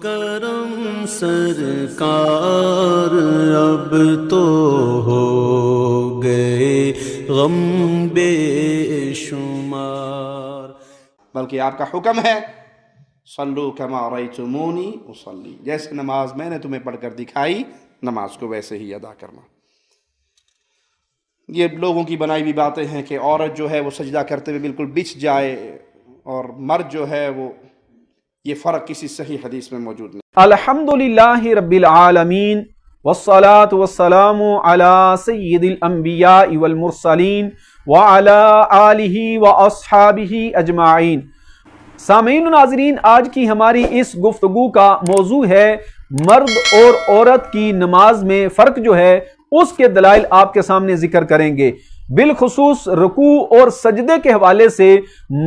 کرم سرکار اب تو ہو گئے غم بے شمار، بلکہ آپ کا حکم ہے صلو کما رأیتمونی اصلی، جیسے نماز میں نے تمہیں پڑھ کر دکھائی نماز کو ویسے ہی ادا کرنا۔ یہ لوگوں کی بنائی ہوئی باتیں ہیں کہ عورت جو ہے وہ سجدہ کرتے ہوئے بالکل بچھ جائے اور مرد جو ہے وہ، یہ فرق کسی صحیح حدیث میں موجود نہیں۔ الحمدللہ رب العالمین والصلاة والسلام علی سید الانبیاء والمرسلین وعلی آلہ واصحابہ اجمعین۔ سامعین و ناظرین، آج کی ہماری اس گفتگو کا موضوع ہے مرد اور عورت کی نماز میں فرق جو ہے اس کے دلائل آپ کے سامنے ذکر کریں گے، بالخصوص رکوع اور سجدے کے حوالے سے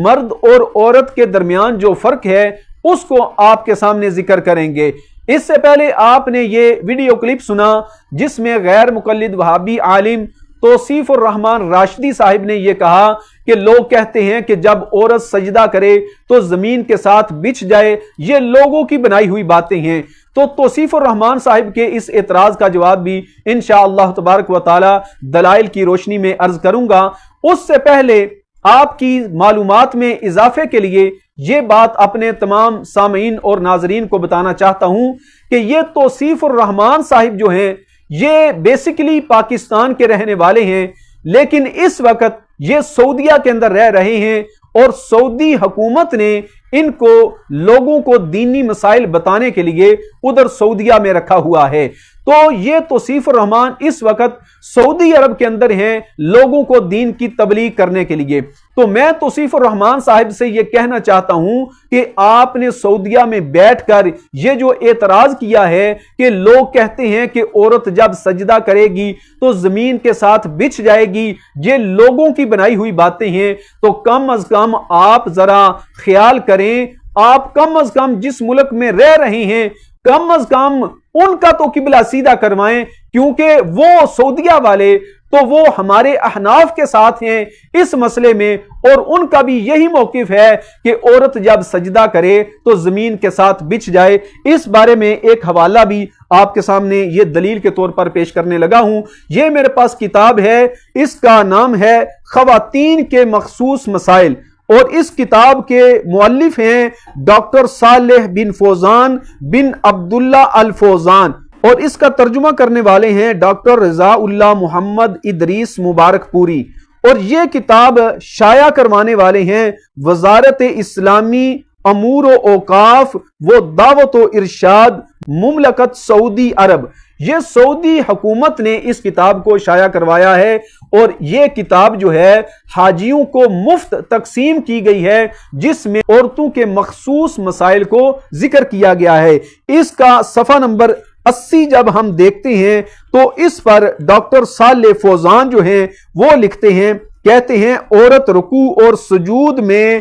مرد اور عورت کے درمیان جو فرق ہے اس کو آپ کے سامنے ذکر کریں گے۔ اس سے پہلے آپ نے یہ ویڈیو کلپ سنا جس میں غیر مقلد وہابی عالم توصیف الرحمن راشدی صاحب نے یہ کہا کہ لوگ کہتے ہیں کہ جب عورت سجدہ کرے تو زمین کے ساتھ بچھ جائے، یہ لوگوں کی بنائی ہوئی باتیں ہیں۔ تو توصیف الرحمن صاحب کے اس اعتراض کا جواب بھی انشاءاللہ تبارک و تعالی دلائل کی روشنی میں عرض کروں گا۔ اس سے پہلے آپ کی معلومات میں اضافے کے لیے یہ بات اپنے تمام سامعین اور ناظرین کو بتانا چاہتا ہوں کہ یہ توصیف الرحمن صاحب جو ہیں یہ بیسیکلی پاکستان کے رہنے والے ہیں، لیکن اس وقت یہ سعودیہ کے اندر رہ رہے ہیں اور سعودی حکومت نے ان کو لوگوں کو دینی مسائل بتانے کے لیے ادھر سعودیہ میں رکھا ہوا ہے۔ تو یہ توصیف الرحمن اس وقت سعودی عرب کے اندر ہیں لوگوں کو دین کی تبلیغ کرنے کے لیے۔ تو میں توصیف الرحمن صاحب سے یہ کہنا چاہتا ہوں کہ آپ نے سعودیہ میں بیٹھ کر یہ جو اعتراض کیا ہے کہ لوگ کہتے ہیں کہ عورت جب سجدہ کرے گی تو زمین کے ساتھ بچھ جائے گی، یہ لوگوں کی بنائی ہوئی باتیں ہیں، تو کم از کم آپ ذرا خیال کریں، آپ کم از کم جس ملک میں رہ رہے ہیں کم از کم ان کا تو قبلہ سیدھا کروائیں، کیونکہ وہ سعودیہ والے تو وہ ہمارے احناف کے ساتھ ہیں اس مسئلے میں، اور ان کا بھی یہی موقف ہے کہ عورت جب سجدہ کرے تو زمین کے ساتھ بچھ جائے۔ اس بارے میں ایک حوالہ بھی آپ کے سامنے یہ دلیل کے طور پر پیش کرنے لگا ہوں۔ یہ میرے پاس کتاب ہے، اس کا نام ہے خواتین کے مخصوص مسائل، اور اس کتاب کے مؤلف ہیں ڈاکٹر صالح بن فوزان بن عبداللہ الفوزان، اور اس کا ترجمہ کرنے والے ہیں ڈاکٹر رضا اللہ محمد ادریس مبارک پوری، اور یہ کتاب شائع کروانے والے ہیں وزارت اسلامی امور و اوقاف و دعوت و ارشاد مملکت سعودی عرب۔ یہ سعودی حکومت نے اس کتاب کو شائع کروایا ہے، اور یہ کتاب جو ہے حاجیوں کو مفت تقسیم کی گئی ہے، جس میں عورتوں کے مخصوص مسائل کو ذکر کیا گیا ہے۔ اس کا صفحہ نمبر 80 جب ہم دیکھتے ہیں تو اس پر ڈاکٹر صالح فوزان جو ہیں وہ لکھتے ہیں، کہتے ہیں عورت رکوع اور سجود میں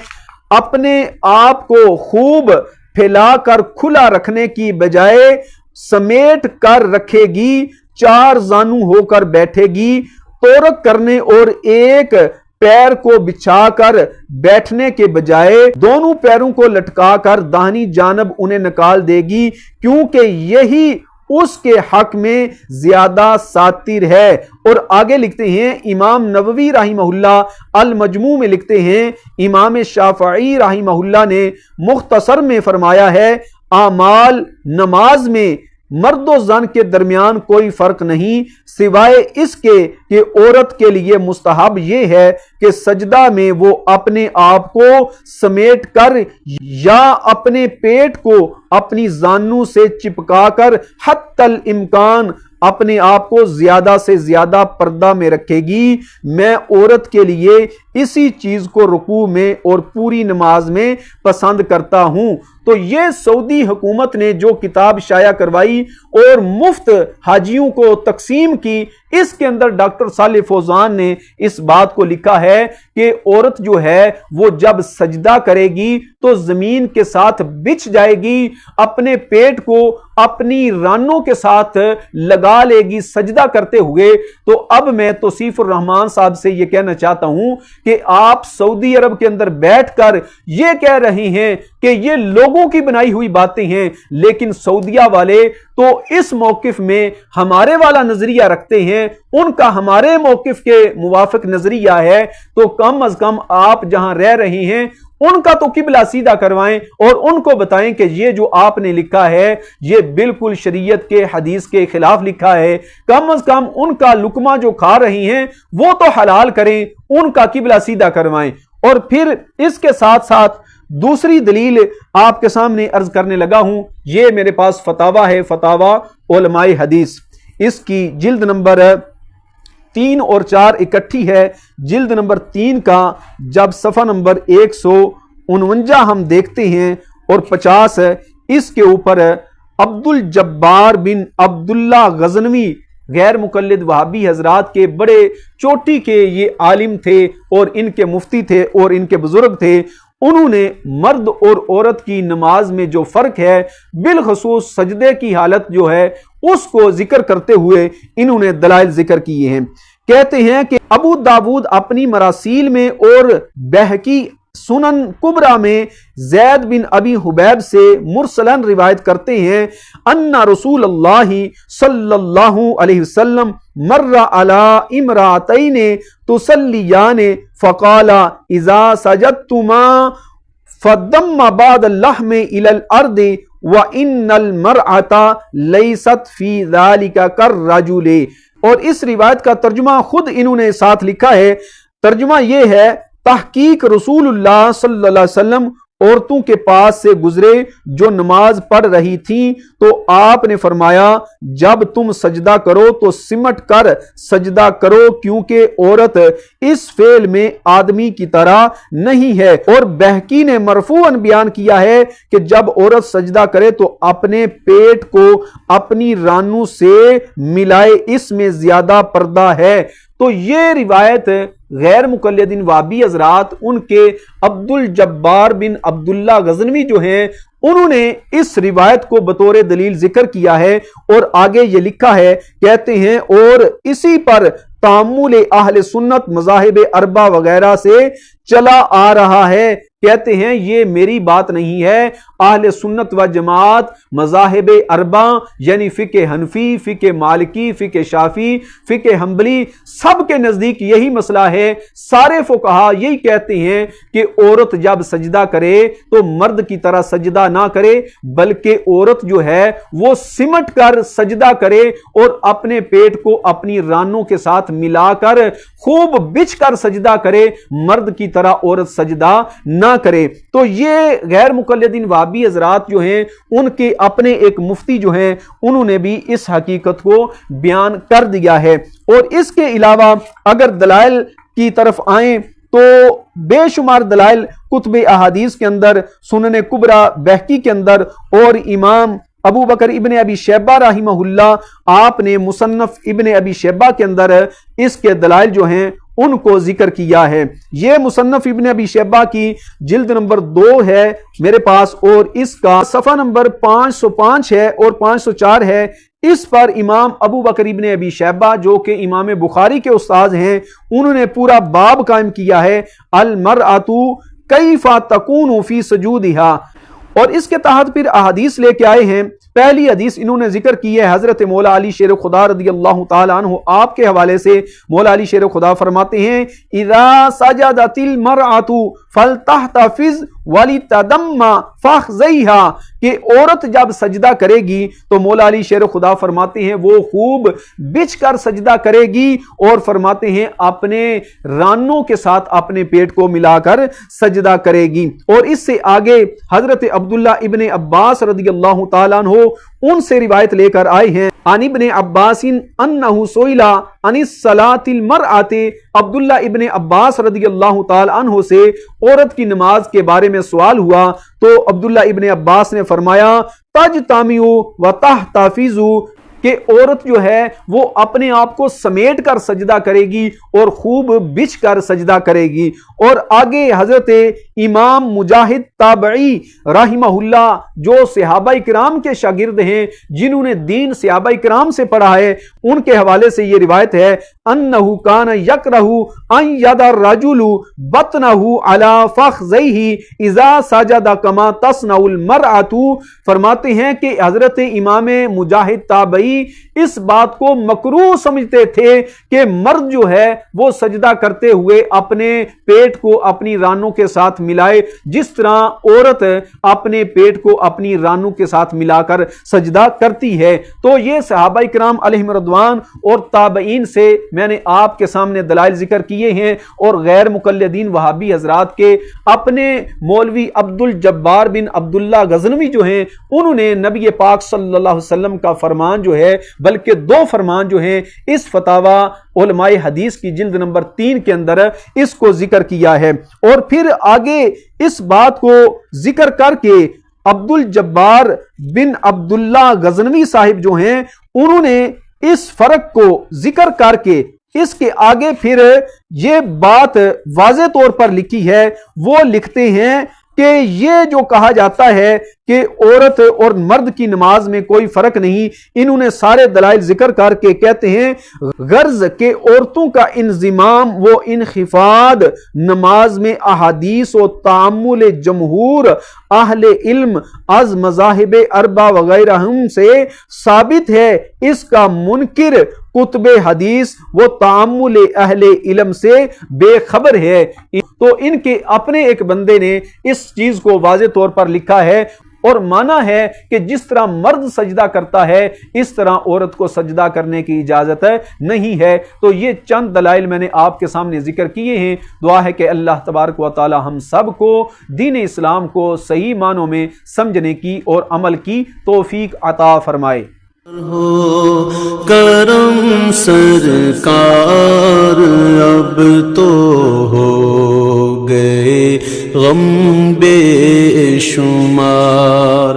اپنے آپ کو خوب پھیلا کر کھلا رکھنے کی بجائے سمیٹ کر رکھے گی، چار زانو ہو کر بیٹھے گی، تورک کرنے اور ایک پیر کو بچھا کر بیٹھنے کے بجائے دونوں پیروں کو لٹکا کر داہنی جانب انہیں نکال دے گی، کیونکہ یہی اس کے حق میں زیادہ ساتر ہے۔ اور آگے لکھتے ہیں امام نووی رحمہ اللہ المجموع میں لکھتے ہیں امام شافعی رحمہ اللہ نے مختصر میں فرمایا ہے اعمال نماز میں مرد و زن کے درمیان کوئی فرق نہیں، سوائے اس کے کہ عورت کے لیے مستحب یہ ہے کہ سجدہ میں وہ اپنے آپ کو سمیٹ کر یا اپنے پیٹ کو اپنی زانوں سے چپکا کر حتی الامکان اپنے آپ کو زیادہ سے زیادہ پردہ میں رکھے گی۔ میں عورت کے لیے اسی چیز کو رکوع میں اور پوری نماز میں پسند کرتا ہوں۔ تو یہ سعودی حکومت نے جو کتاب شائع کروائی اور مفت حاجیوں کو تقسیم کی، اس کے اندر ڈاکٹر صالح فوزان نے اس بات کو لکھا ہے کہ عورت جو ہے وہ جب سجدہ کرے گی تو زمین کے ساتھ بچھ جائے گی، اپنے پیٹ کو اپنی رانوں کے ساتھ لگا لے گی سجدہ کرتے ہوئے۔ تو اب میں توصیف الرحمن صاحب سے یہ کہنا چاہتا ہوں کہ آپ سعودی عرب کے اندر بیٹھ کر یہ کہہ رہے ہیں کہ یہ لوگ لوگوں کی بنائی ہوئی باتیں ہیں، لیکن سعودیہ والے تو اس موقف میں ہمارے والا نظریہ رکھتے ہیں، ان کا ہمارے موقف کے موافق نظریہ ہے، تو کم از کم آپ جہاں رہ رہے ہیں ان کا تو قبلہ سیدھا کروائیں اور ان کو بتائیں کہ یہ جو آپ نے لکھا ہے یہ بالکل شریعت کے حدیث کے خلاف لکھا ہے، کم از کم ان کا لقمہ جو کھا رہی ہیں وہ تو حلال کریں، ان کا قبلہ سیدھا کروائیں۔ اور پھر اس کے ساتھ ساتھ دوسری دلیل آپ کے سامنے عرض کرنے لگا ہوں، یہ میرے پاس فتاوی ہے، فتاوی علماء حدیث، اس کی جلد نمبر 3 اور 4 اکٹھی ہے، جلد نمبر 3 کا جب صفحہ نمبر 149 ہم دیکھتے ہیں اور 50 اس کے اوپر عبد الجبار بن عبداللہ غزنوی غیر مقلد وہابی حضرات کے بڑے چوٹی کے یہ عالم تھے اور ان کے مفتی تھے اور ان کے بزرگ تھے، انہوں نے مرد اور عورت کی نماز میں جو فرق ہے بالخصوص سجدے کی حالت جو ہے اس کو ذکر کرتے ہوئے انہوں نے دلائل ذکر کیے ہیں۔ کہتے ہیں کہ ابو داود اپنی مراسیل میں اور بہقی سنن کبرا میں زید بن ابی حبیب سے مرسلن روایت کرتے ہیں ان رسول اللہ صلی اللہ علیہ وسلم مر علی امراتین تصلیان فقال اذا سجدتما فدم بعد اللحم الى الارض وان المرأة لیست فی ذلک کالرجل۔ اور اس روایت کا ترجمہ خود انہوں نے ساتھ لکھا ہے، ترجمہ یہ ہے، تحقیق رسول اللہ صلی اللہ علیہ وسلم عورتوں کے پاس سے گزرے جو نماز پڑھ رہی تھیں تو آپ نے فرمایا جب تم سجدہ کرو تو سمٹ کر سجدہ کرو کیونکہ عورت اس فعل میں آدمی کی طرح نہیں ہے۔ اور بہقی نے مرفوعاً بیان کیا ہے کہ جب عورت سجدہ کرے تو اپنے پیٹ کو اپنی رانوں سے ملائے، اس میں زیادہ پردہ ہے۔ تو یہ روایت غیر مقلدین وہابی حضرات ان کے عبد الجبار بن عبداللہ غزنوی جو ہیں انہوں نے اس روایت کو بطور دلیل ذکر کیا ہے اور آگے یہ لکھا ہے، کہتے ہیں اور اسی پر تعامل اہل سنت مذاہب اربع وغیرہ سے چلا آ رہا ہے۔ کہتے ہیں یہ میری بات نہیں ہے، اہل سنت و جماعت مذاہب اربع یعنی فقہ حنفی، فقہ مالکی، فقہ شافعی، فقہ حنبلی، سب کے نزدیک یہی مسئلہ ہے۔ سارے فقہا یہی کہتے ہیں کہ عورت جب سجدہ کرے تو مرد کی طرح سجدہ نہ کرے بلکہ عورت جو ہے وہ سمٹ کر سجدہ کرے اور اپنے پیٹ کو اپنی رانوں کے ساتھ ملا کر خوب بچھ کر سجدہ کرے، مرد کی طرح عورت سجدہ نہ کرے۔ تو یہ غیر مقلدین وہابی حضرات جو ہیں ان کے اپنے ایک مفتی جو ہیں انہوں نے بھی اس حقیقت کو بیان کر دیا ہے۔ اور اس کے علاوہ اگر دلائل کی طرف آئیں تو بے شمار دلائل کتب احادیث کے اندر، سنن کبرا بہقی کے اندر اور امام ابو بکر ابن ابی شیبہ رحمہ اللہ آپ نے مصنف ابن ابی شیبہ کے اندر اس کے دلائل جو ہیں ان کو ذکر کیا ہے۔ یہ مصنف ابن ابی شیبہ کی جلد نمبر 2 ہے میرے پاس اور اس کا صفحہ نمبر 505 ہے اور 504 ہے۔ اس پر امام ابو بکر ابن ابی شیبہ جو کہ امام بخاری کے استاذ ہیں انہوں نے پورا باب قائم کیا ہے، المرأۃ کیف تکون فی سجودہا، اور اس کے تحت پھر احادیث لے کے آئے ہیں۔ پہلی حدیث انہوں نے ذکر کی ہے حضرت مولا علی شیر خدا رضی اللہ تعالیٰ عنہ، آپ کے حوالے سے مولا علی شیر خدا فرماتے ہیں اذا سجدت المرأۃ فلتحتفظ ولتدم فخذیہا، کہ عورت جب سجدہ کرے گی تو مولا علی شیر خدا فرماتے ہیں وہ خوب بچھ کر سجدہ کرے گی اور فرماتے ہیں اپنے رانوں کے ساتھ اپنے پیٹ کو ملا کر سجدہ کرے گی۔ اور اس سے آگے حضرت عبداللہ ابن عباس رضی اللہ تعالیٰ عنہ ان سے روایت لے کر آئے ہیں، عن ابن عباس انہ سئل عن الصلاۃ المرأۃ، عبداللہ ابن عباس رضی اللہ تعالی عنہ سے عورت کی نماز کے بارے میں سوال ہوا تو عبداللہ ابن عباس نے فرمایا تجتمع وتحتفظ، کہ عورت جو ہے وہ اپنے آپ کو سمیٹ کر سجدہ کرے گی اور خوب بچھ کر سجدہ کرے گی۔ اور آگے حضرت امام مجاہد تابعی رحمہ اللہ جو صحابہ کرام کے شاگرد ہیں، جنہوں نے دین صحابہ کرام سے پڑھا ہے، ان کے حوالے سے یہ روایت ہے انہو کان یکرہ ان یضع الرجل بطنہ علی فخذیہ اذا سجد کما تصنع المرأۃ، فرماتے ہیں کہ حضرت امام مجاہد تابعی اس بات کو مکروہ سمجھتے تھے کہ مرد جو ہے وہ سجدہ کرتے ہوئے اپنے پیٹ کو اپنی رانوں کے ساتھ ملائے، جس طرح عورت اپنے پیٹ کو اپنی رانوں کے ساتھ ملا کر سجدہ کرتی ہے۔ تو یہ صحابہ کرام علیہم رضوان اور تابعین سے میں نے آپ کے سامنے دلائل ذکر کیے ہیں، اور غیر مقلدین وہابی حضرات کے اپنے مولوی عبد الجبار بن عبداللہ غزنوی جو ہیں، انہوں نے نبی پاک صلی اللہ علیہ وسلم کا فرمان جو ہے، بلکہ 2 فرمان جو ہیں، اس فتاوی علماء حدیث کی جلد نمبر 3 کے اندر اس کو ذکر کیا ہے۔ اور پھر آگے اس بات کو ذکر کر کے عبد الجبار بن عبداللہ غزنوی صاحب جو ہیں، انہوں نے اس فرق کو ذکر کر کے اس کے آگے پھر یہ بات واضح طور پر لکھی ہے۔ وہ لکھتے ہیں کہ یہ جو کہا جاتا ہے کہ عورت اور مرد کی نماز میں کوئی فرق نہیں، انہوں نے سارے دلائل ذکر کر کے کہتے ہیں غرض کہ عورتوں کا انضمام و انخفاض نماز میں احادیث و تعامل جمہور اہل علم از مذاہب اربع وغیرہ سے ثابت ہے، اس کا منکر کتب حدیث و تعامل اہل علم سے بے خبر ہے۔ تو ان کے اپنے ایک بندے نے اس چیز کو واضح طور پر لکھا ہے اور مانا ہے کہ جس طرح مرد سجدہ کرتا ہے اس طرح عورت کو سجدہ کرنے کی اجازت نہیں ہے۔ تو یہ چند دلائل میں نے آپ کے سامنے ذکر کیے ہیں۔ دعا ہے کہ اللہ تبارک و تعالی ہم سب کو دین اسلام کو صحیح معنوں میں سمجھنے کی اور عمل کی توفیق عطا فرمائے۔ ہو کرم سرکار اب تو ہو گئے غم بے شمار۔